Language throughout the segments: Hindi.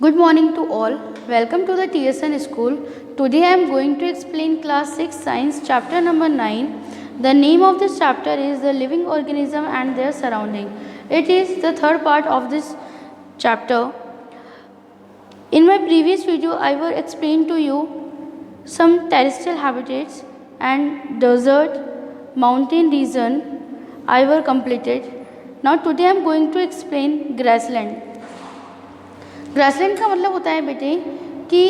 Good morning to all. Welcome to the TSN school. Today I am going to explain class 6 science chapter number 9. The name of this chapter is the living organism and their surrounding. It is the third part of this chapter. In my previous video I will explain to you some terrestrial habitats and desert mountain region I will completed. Now today I am going to explain grassland. Grassland का मतलब होता है बेटे कि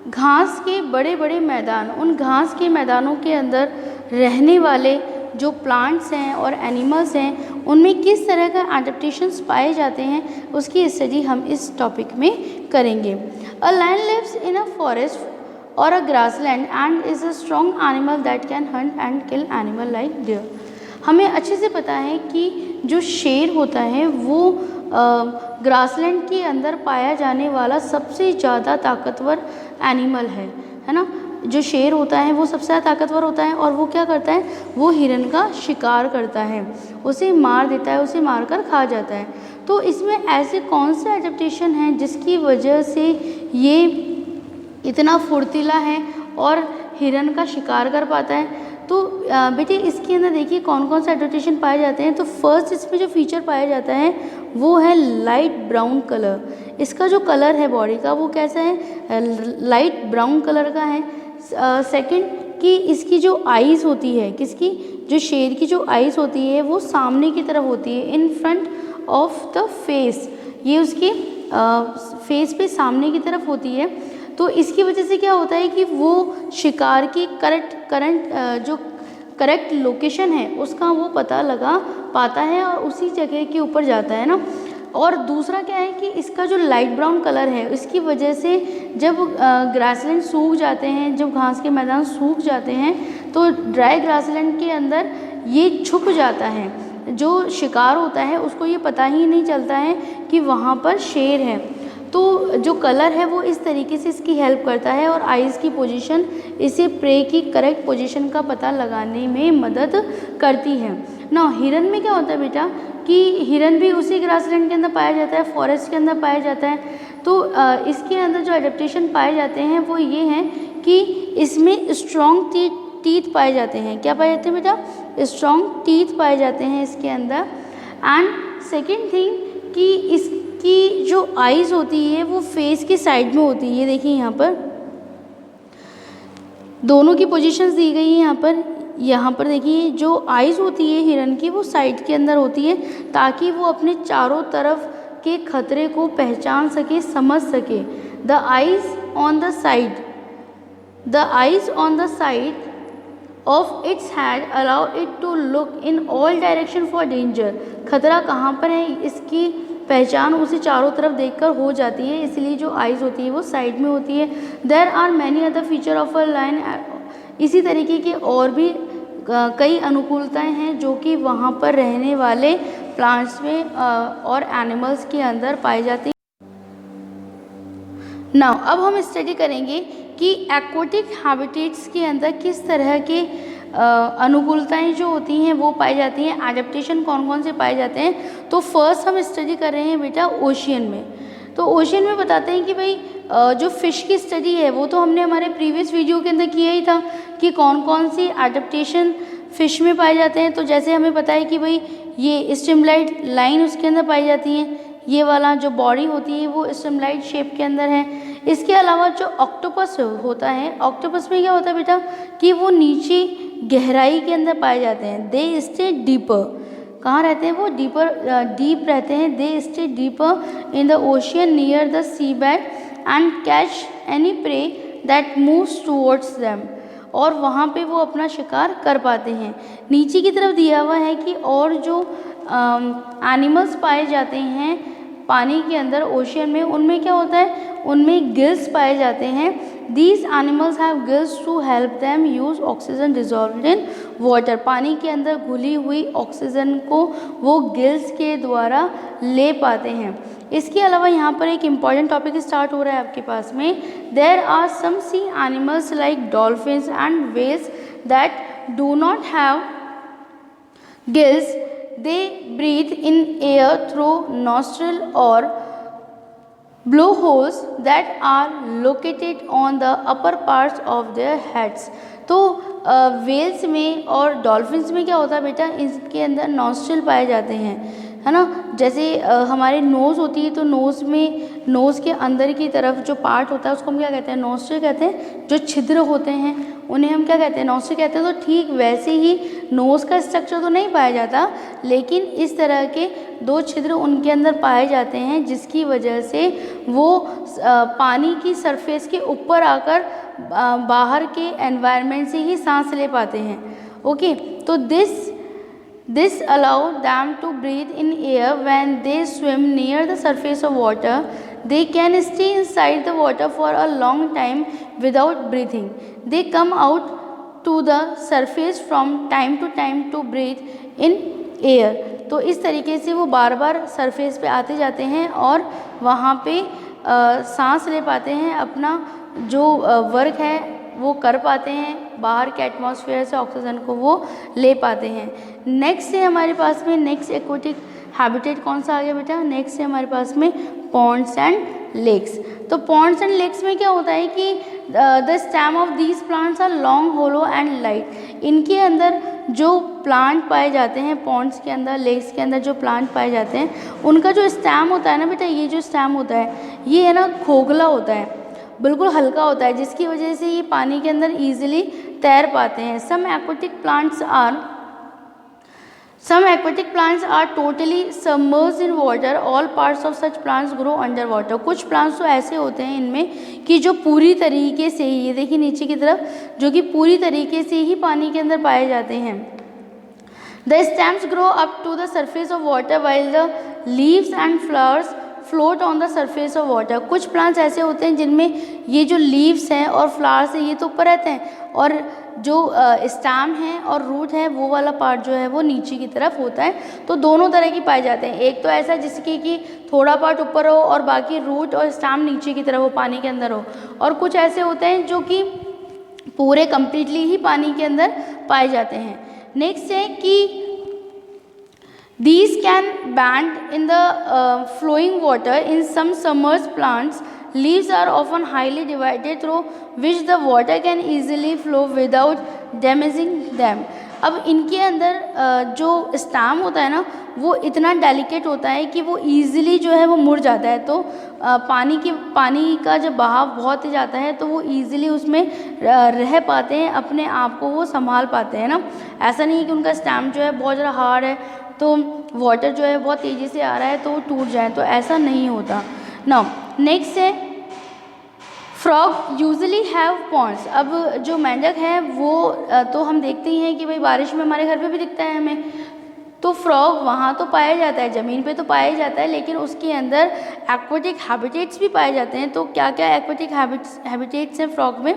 घास के बड़े बड़े मैदान, उन घास के मैदानों के अंदर रहने वाले जो प्लांट्स हैं और एनिमल्स हैं उनमें किस तरह का एडेप्टेशंस पाए जाते हैं उसकी स्टडी हम इस टॉपिक में करेंगे। A lion lives in a forest और a grassland and is a strong animal that can hunt and kill animal like deer. हमें अच्छे से पता है कि जो शेर होता है वो ग्रासलैंड के अंदर पाया जाने वाला सबसे ज़्यादा ताकतवर एनिमल है ना। जो शेर होता है वो सबसे ज़्यादा ताकतवर होता है और वो क्या करता है, वो हिरन का शिकार करता है, उसे मार देता है, उसे मारकर खा जाता है। तो इसमें ऐसे कौन से एडेप्टेशन हैं जिसकी वजह से ये इतना फुर्तीला है और हिरन का शिकार कर पाता है। तो बेटे इसके अंदर देखिए कौन कौन से एडेप्टेशन पाए जाते हैं। तो फर्स्ट इसमें जो फीचर पाया जाता है वो है लाइट ब्राउन कलर। इसका जो कलर है बॉडी का वो कैसा है, लाइट ब्राउन कलर का है। सेकंड कि इसकी जो आइज़ होती है, किसकी, जो शेर की जो आइज़ होती है वो सामने की तरफ होती है, in front of the face. ये उसके फेस पे सामने की तरफ होती है। तो इसकी वजह से क्या होता है कि वो शिकार की करेक्ट लोकेशन है उसका वो पता लगा पाता है और उसी जगह के ऊपर जाता है ना। और दूसरा क्या है कि इसका जो लाइट ब्राउन कलर है इसकी वजह से जब ग्रासलैंड सूख जाते हैं, जब घास के मैदान सूख जाते हैं तो ड्राई ग्रासलैंड के अंदर ये छुप जाता है। जो शिकार होता है उसको ये पता ही नहीं चलता है कि वहाँ पर शेर है। तो जो कलर है वो इस तरीके से इसकी हेल्प करता है और आइज़ की पोजीशन इसे प्रे की करेक्ट पोजीशन का पता लगाने में मदद करती है ना। हिरन में क्या होता है बेटा कि हिरन भी उसी ग्रासलैंड के अंदर पाया जाता है, फॉरेस्ट के अंदर पाया जाता है। तो इसके अंदर जो एडेप्टेशन पाए जाते हैं वो ये हैं कि इसमें स्ट्रॉन्ग टीथ पाए जाते हैं। क्या पाए जाते हैं बेटा, स्ट्रॉन्ग टीथ पाए जाते हैं इसके अंदर। एंड सेकेंड थिंग कि इसकी जो आइज़ होती है वो फेस की साइड में होती है। ये देखिए यहाँ पर दोनों की पोजीशंस दी गई है। यहाँ पर देखिए जो आइज़ होती है हिरन की वो साइड के अंदर होती है ताकि वो अपने चारों तरफ के खतरे को पहचान सके, समझ सके। The eyes on the side of its head allow it to look in all direction for danger. खतरा कहाँ पर है इसकी पहचान उसे चारों तरफ देखकर हो जाती है, इसलिए जो आइज़ होती है वो साइड में होती है। There are many other feature of a lion. इसी तरीके के और भी कई अनुकूलताएं हैं जो कि वहाँ पर रहने वाले प्लांट्स में और एनिमल्स के अंदर पाई जाती हैं। नाउ अब हम स्टडी करेंगे कि एक्वाटिक हैबिटेट्स के अंदर किस तरह के अनुकूलताएं जो होती हैं वो पाई जाती हैं, एडेप्टेशन कौन कौन से पाए जाते हैं। तो फर्स्ट हम स्टडी कर रहे हैं बेटा ओशियन में। तो ओशियन में बताते हैं कि भाई जो फ़िश की स्टडी है वो तो हमने हमारे प्रीवियस वीडियो के अंदर किया ही था कि कौन कौन सी एडेप्टेशन फ़िश में पाए जाते हैं। तो जैसे हमें पता है कि भाई ये स्ट्रीमलाइट लाइन उसके अंदर पाई जाती हैं, ये वाला जो बॉडी होती है वो स्ट्रीमलाइट शेप के अंदर है। इसके अलावा जो ऑक्टोपस होता है, ऑक्टोपस में क्या होता है बेटा कि वो नीचे गहराई के अंदर पाए जाते हैं। दे स्टे डीपर, कहाँ रहते हैं वो, डीप रहते हैं। They stay deeper in the ocean near the sea bed and catch any prey that moves towards them. और वहाँ पे वो अपना शिकार कर पाते हैं। नीचे की तरफ दिया हुआ है कि और जो एनिमल्स पाए जाते हैं पानी के अंदर ओशियन में, उनमें क्या होता है, उनमें गिल्स पाए जाते हैं। These animals have gills to help them use oxygen dissolved in water. पानी के अंदर घुली हुई ऑक्सीजन को वो गिल्स के द्वारा ले पाते हैं। इसके अलावा यहाँ पर एक इम्पॉर्टेंट टॉपिक स्टार्ट हो रहा है आपके पास में। There are some sea animals like dolphins and whales that do not have gills. They breathe in air through nostril or blowholes that are located on the upper parts of their heads। तो वेल्स में और डॉल्फिन्स में क्या होता है बेटा, इसके अंदर नॉस्ट्रिल पाए जाते हैं, है ना। जैसे हमारे नोज़ होती है तो नोज़ में, नोज़ के अंदर की तरफ जो पार्ट होता है उसको हम क्या कहते हैं, नॉस्ट्रिल कहते हैं। जो छिद्र होते हैं उन्हें हम क्या कहते हैं, नॉस्ट्रिल कहते हैं। तो ठीक वैसे ही नोज़ का स्ट्रक्चर तो नहीं पाया जाता, लेकिन इस तरह के दो छिद्र उनके अंदर पाए जाते हैं, जिसकी वजह से वो पानी की सरफेस के ऊपर आकर बाहर के एनवायरनमेंट से ही सांस ले पाते हैं। ओके, तो This allow them to breathe in air when they swim near the surface of water. They can stay inside the water for a long time without breathing. They come out to the surface from time to time to breathe in air. तो इस तरीके से वो बार बार सरफेस पे आते जाते हैं और वहाँ पे सांस ले पाते हैं, अपना जो वर्क है वो कर पाते हैं, बाहर के एटमॉस्फेयर से ऑक्सीजन को वो ले पाते हैं। नेक्स्ट है हमारे पास में, नेक्स्ट एक्वेटिक हैबिटेट कौन सा आ गया बेटा, नेक्स्ट है हमारे पास में पॉन्ड्स एंड लेक्स। तो पॉन्ड्स एंड लेक्स में क्या होता है कि the stem of these plants are long, hollow and light. इनके अंदर जो प्लांट पाए जाते हैं, पॉन्ड्स के अंदर, लेक्स के अंदर जो प्लांट पाए जाते हैं, उनका जो स्टेम होता है ना बेटा, ये जो स्टेम होता है ये है ना खोखला होता है, बिल्कुल हल्का होता है, जिसकी वजह से ये पानी के अंदर ईजिली तैर पाते हैं। Some aquatic plants are totally submerged in water. All parts of such plants grow under water. कुछ प्लांट्स तो ऐसे होते हैं इनमें कि जो पूरी तरीके से ही, ये देखिए नीचे की तरफ, जो कि पूरी तरीके से ही पानी के अंदर पाए जाते हैं। The stems grow up to the surface of water while the leaves and flowers float on the surface of water. कुछ प्लांट्स ऐसे होते हैं जिनमें ये जो लीव्स हैं और फ्लावर्स हैं ये तो ऊपर रहते हैं, और जो स्टैम है और रूट है वो वाला पार्ट जो है वो नीचे की तरफ होता है। तो दोनों तरह की पाए जाते हैं, एक तो ऐसा जिसकी कि थोड़ा पार्ट ऊपर हो और बाकी रूट और स्टैम नीचे की तरफ हो, पानी के अंदर हो, और कुछ ऐसे होते हैं जो कि पूरे कम्प्लीटली ही पानी के अंदर पाए जाते हैं। नेक्स्ट है कि these can bend in the flowing water. In some submerged plants, leaves are often highly divided through which the water can easily flow without damaging them. अब इनके अंदर जो स्टैम होता है ना वो इतना डेलिकेट होता है कि वो ईजिली जो है वो मुड़ जाता है। तो पानी का जब बहाव बहुत ही जाता है तो वो ईजिली उसमें रह पाते हैं, अपने आप को वो संभाल पाते हैं ना। ऐसा नहीं है कि उनका स्टैम जो है बहुत ज़्यादा हार्ड है तो वाटर जो है बहुत तेज़ी से आ रहा है तो वो टूट जाए, तो ऐसा नहीं होता। नाउ नेक्स्ट है फ्रॉग यूजली हैव पॉन्ड्स। अब जो मेंढक है वो तो हम देखते ही हैं कि भाई बारिश में हमारे घर पे भी दिखता है हमें, तो फ्रॉग वहाँ तो पाया जाता है, ज़मीन पे तो पाया जाता है, लेकिन उसके अंदर एक्वेटिक हैबिटेट्स भी पाए जाते हैं। तो क्या क्या एक्वेटिक हैबिटेट्स हैं फ्रॉग में?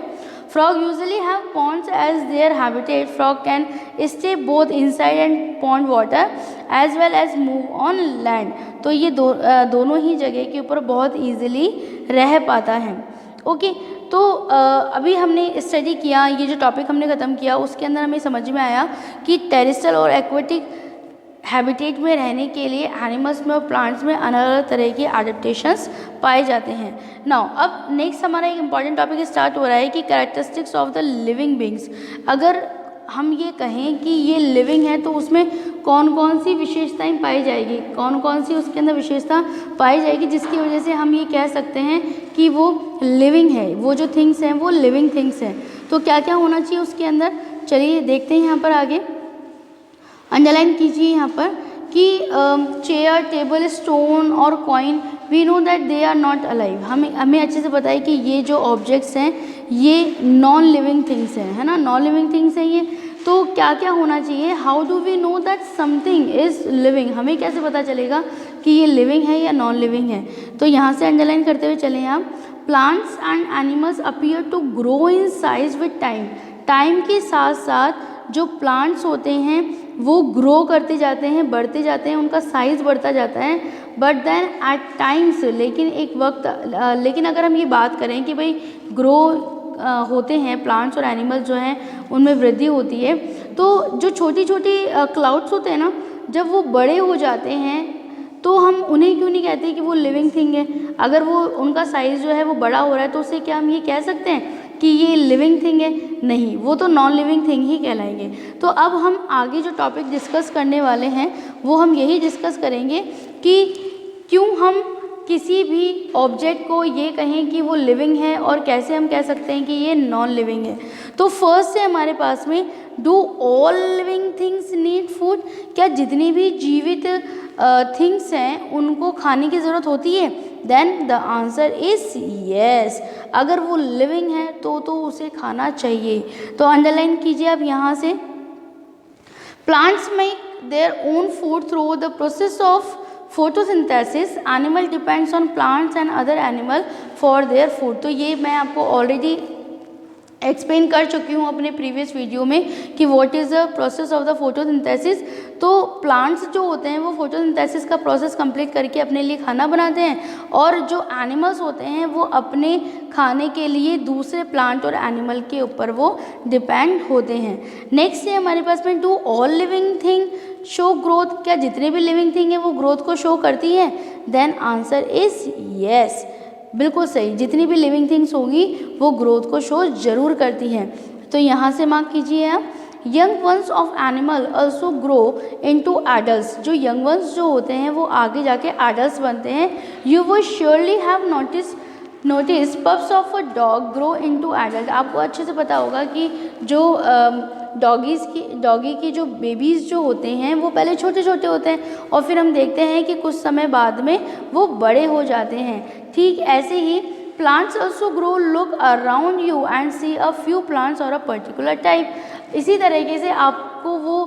Frog usually have ponds as their habitat. Frog can stay both inside and pond water as well as move on land. तो ये दोनों ही जगह के ऊपर बहुत ईजिली रह पाता है। ओके, तो अभी हमने स्टडी किया, ये जो टॉपिक हमने ख़त्म किया उसके अंदर हमें समझ में आया कि टेरेस्ट्रियल और एक्वेटिक हैबिटेट में रहने के लिए एनिमल्स में और प्लांट्स में अलग अलग तरह के एडेप्टेशंस पाए जाते हैं। नाउ अब नेक्स्ट हमारा एक इम्पॉर्टेंट टॉपिक स्टार्ट हो रहा है कि characteristics of the living beings. अगर हम ये कहें कि ये लिविंग है तो उसमें कौन कौन सी विशेषताएं पाई जाएगी, कौन कौन सी उसके अंदर विशेषता पाई जाएगी जिसकी वजह से हम ये कह सकते हैं कि वो लिविंग है, वो जो थिंग्स हैं वो लिविंग थिंग्स हैं। तो क्या क्या होना चाहिए उसके अंदर, चलिए देखते हैं। यहाँ पर आगे अंडरलाइन कीजिए यहाँ पर कि चेयर, टेबल, स्टोन और coin, we know that they are not alive. हमें अच्छे से पता है कि ये जो ऑब्जेक्ट्स हैं ये नॉन लिविंग थिंग्स हैं, है ना, नॉन लिविंग थिंग्स हैं ये। तो क्या क्या होना चाहिए? How do we know that something is living? हमें कैसे पता चलेगा कि ये लिविंग है या नॉन लिविंग है? तो यहाँ से अंडरलाइन करते हुए चलें आप। Plants and animals appear to grow in size with time. Time के साथ साथ जो प्लांट्स होते हैं वो ग्रो करते जाते हैं, बढ़ते जाते हैं, उनका साइज़ बढ़ता जाता है। बट देन एट टाइम्स, लेकिन अगर हम ये बात करें कि भाई ग्रो होते हैं प्लांट्स और एनिमल्स जो हैं उनमें वृद्धि होती है, तो जो छोटी छोटी क्लाउड्स होते हैं ना, जब वो बड़े हो जाते हैं तो हम उन्हें क्यों नहीं कहते कि वो लिविंग थिंग है? अगर वो उनका साइज़ जो है वो बड़ा हो रहा है तो उससे क्या हम ये कह सकते हैं कि ये लिविंग थिंग है? नहीं, वो तो नॉन लिविंग थिंग ही कहलाएंगे। तो अब हम आगे जो टॉपिक डिस्कस करने वाले हैं वो हम यही डिस्कस करेंगे कि क्यों हम किसी भी ऑब्जेक्ट को ये कहें कि वो लिविंग है और कैसे हम कह सकते हैं कि ये नॉन लिविंग है। तो फर्स्ट से हमारे पास में do all living things need food? क्या जितनी भी जीवित थिंग्स हैं उनको खाने की ज़रूरत होती है? Then the answer is yes. अगर वो लिविंग है तो उसे खाना चाहिए। तो अंडरलाइन कीजिए आप यहाँ से, plants make their own food through the process of photosynthesis, animal depends on plants and other animal for their food। तो ये मैं आपको ऑलरेडी एक्सप्लेन कर चुकी हूँ अपने प्रीवियस वीडियो में कि what is the process of the photosynthesis. तो प्लांट्स जो होते हैं वो फोटोसिंथेसिस का प्रोसेस कंप्लीट करके अपने लिए खाना बनाते हैं, और जो एनिमल्स होते हैं वो अपने खाने के लिए दूसरे प्लांट और एनिमल के ऊपर वो डिपेंड होते हैं। नेक्स्ट है हमारे पास में do all living thing show growth? क्या जितने भी लिविंग थिंग है वो ग्रोथ को शो करती है? देन आंसर इज येस, बिल्कुल सही। जितनी भी लिविंग थिंग्स होगी वो ग्रोथ को शो जरूर करती हैं। तो यहाँ से मार्क कीजिए आप, young ones of animal also grow into adults. जो यंग वंस जो होते हैं वो आगे जाके एडल्ट्स बनते हैं। You will surely have notice pups of a dog grow into adult. आपको अच्छे से पता होगा कि जो डॉगी की जो बेबीज़ जो होते हैं वो पहले छोटे छोटे होते हैं और फिर हम देखते हैं कि कुछ समय बाद में वो बड़े हो जाते हैं। ठीक ऐसे ही plants also grow, look around you and see a few plants और अ पर्टिकुलर टाइप। इसी तरीके से आपको वो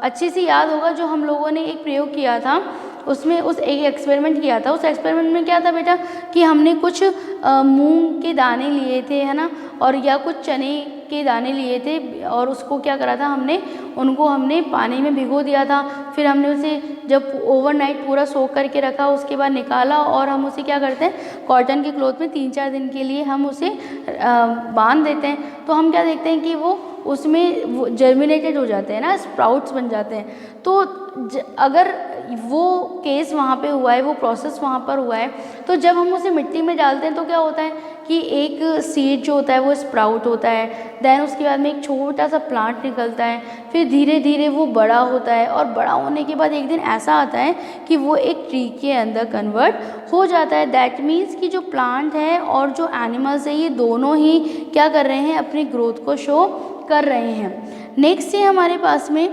अच्छे से याद होगा जो हम लोगों ने एक प्रयोग किया था, उसमें एक एक्सपेरिमेंट किया था। उस एक्सपेरिमेंट में क्या था बेटा कि हमने कुछ मूंग के दाने लिए थे, है ना, और या कुछ चने के दाने लिए थे, और उसको क्या करा था हमने पानी में भिगो दिया था। फिर हमने उसे जब ओवरनाइट पूरा सोख करके रखा, उसके बाद निकाला और हम उसे क्या करते हैं, कॉटन के क्लॉथ में 3-4 दिन के लिए हम उसे बांध देते हैं। तो हम क्या देखते हैं कि वो उसमें जर्मिनेटेड हो जाते हैं ना, स्प्राउट्स बन जाते हैं। तो अगर वो केस वहाँ पे हुआ है, वो प्रोसेस वहाँ पर हुआ है, तो जब हम उसे मिट्टी में डालते हैं तो क्या होता है कि एक सीड जो होता है वो स्प्राउट होता है, देन उसके बाद में एक छोटा सा प्लांट निकलता है, फिर धीरे धीरे वो बड़ा होता है, और बड़ा होने के बाद एक दिन ऐसा आता है कि वो एक ट्री के अंदर कन्वर्ट हो जाता है। दैट मीन्स कि जो प्लांट है और जो एनिमल्स है ये दोनों ही क्या कर रहे हैं, अपनी ग्रोथ को शो कर रहे हैं। नेक्स्ट है हमारे पास में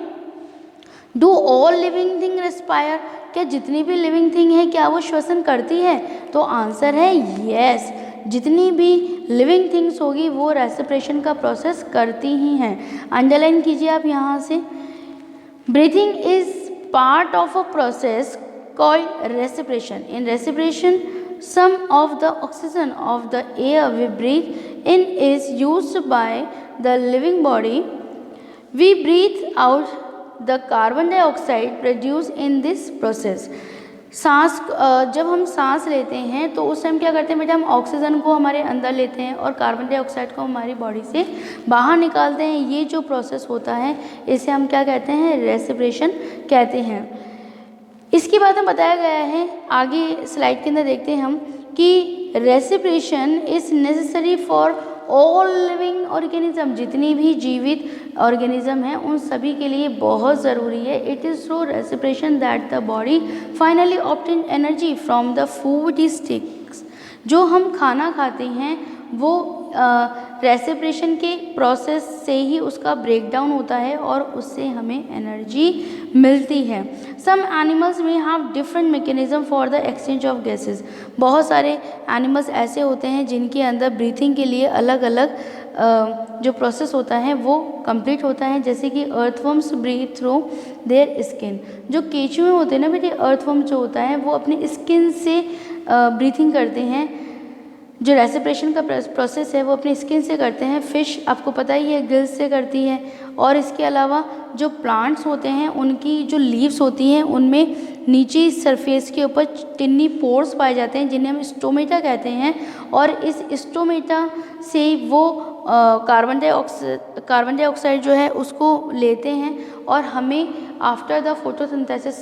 do all living thing respire? क्या जितनी भी लिविंग थिंग है क्या वो श्वसन करती है? तो आंसर है यस, जितनी भी लिविंग थिंग्स होगी वो रेस्पिरेशन का प्रोसेस करती ही हैं। अंडरलाइन कीजिए आप यहाँ से, breathing is part of a process called respiration. In respiration some of the oxygen of the air we breathe in is used by the living body. We breathe out the carbon dioxide produced in this process। जब हम सांस लेते हैं तो उस टाइम क्या करते हैं बेटा, हम ऑक्सीजन को हमारे अंदर लेते हैं और कार्बन डाइऑक्साइड को हमारी बॉडी से बाहर निकालते हैं। ये जो प्रोसेस होता है इसे हम क्या कहते हैं, रेस्पिरेशन कहते हैं। इसके बाद में बताया गया है, आगे स्लाइड के अंदर देखते हैं हम, कि respiration is necessary for all living organism. जितनी भी जीवित ऑर्गेनिज्म हैं उन सभी के लिए बहुत ज़रूरी है। It is through respiration that the body finally obtain energy from the food sticks. जो हम खाना खाते हैं वो रेस्पिरेशन के प्रोसेस से ही उसका ब्रेकडाउन होता है और उससे हमें एनर्जी मिलती है। सम एनिमल्स में have different mechanism for the exchange of gases. बहुत सारे एनिमल्स ऐसे होते हैं जिनके अंदर ब्रीथिंग के लिए अलग अलग जो प्रोसेस होता है वो कंप्लीट होता है। जैसे कि earthworms breathe through their skin. जो केचुए होते हैं ना बेटे, अर्थवर्म जो होता है वो अपनी स्किन से ब्रीथिंग करते हैं। जो रेस्पिरेशन का प्रोसेस है वो अपनी स्किन से करते हैं। फिश आपको पता ही है गिल्स से करती है। और इसके अलावा जो प्लांट्स होते हैं उनकी जो लीव्स होती हैं उनमें नीचे सरफेस के ऊपर टिन्नी पोर्स पाए जाते हैं जिन्हें हम स्टोमेटा कहते हैं। और इस स्टोमेटा से वो कार्बन डाइऑक्साइड जो है उसको लेते हैं और हमें आफ्टर द फोटोसिंथेसिस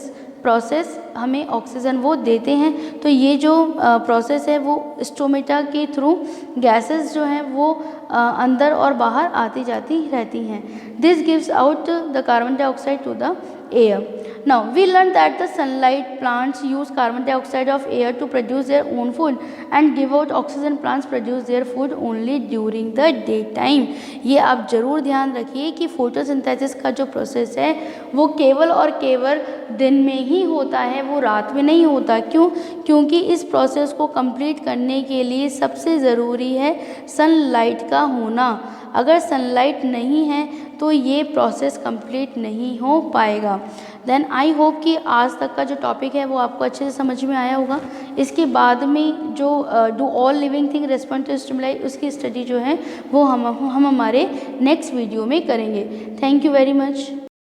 प्रोसेस हमें ऑक्सीजन वो देते हैं। तो ये जो प्रोसेस है वो स्टोमेटा के थ्रू गैसेस जो हैं वो अंदर और बाहर आती जाती रहती हैं। This gives out the carbon dioxide to the air. Now we learned that the sunlight plants use carbon dioxide of air to produce their own food and give out oxygen. Plants produce their food only during the daytime. ये आप ज़रूर ध्यान रखिए कि फोटोसिंथेसिस का जो प्रोसेस है वो केवल और केवल दिन में ही होता है, वो रात में नहीं होता। क्यों? क्योंकि इस प्रोसेस को कंप्लीट करने के लिए सबसे ज़रूरी है सनलाइट का होना। अगर सनलाइट नहीं है तो ये प्रोसेस कंप्लीट नहीं हो पाएगा। देन आई होप कि आज तक का जो टॉपिक है वो आपको अच्छे से समझ में आया होगा। इसके बाद में जो do all living thing respond to stimuli उसकी स्टडी जो है वो हम हमारे नेक्स्ट वीडियो में करेंगे। Thank you very much.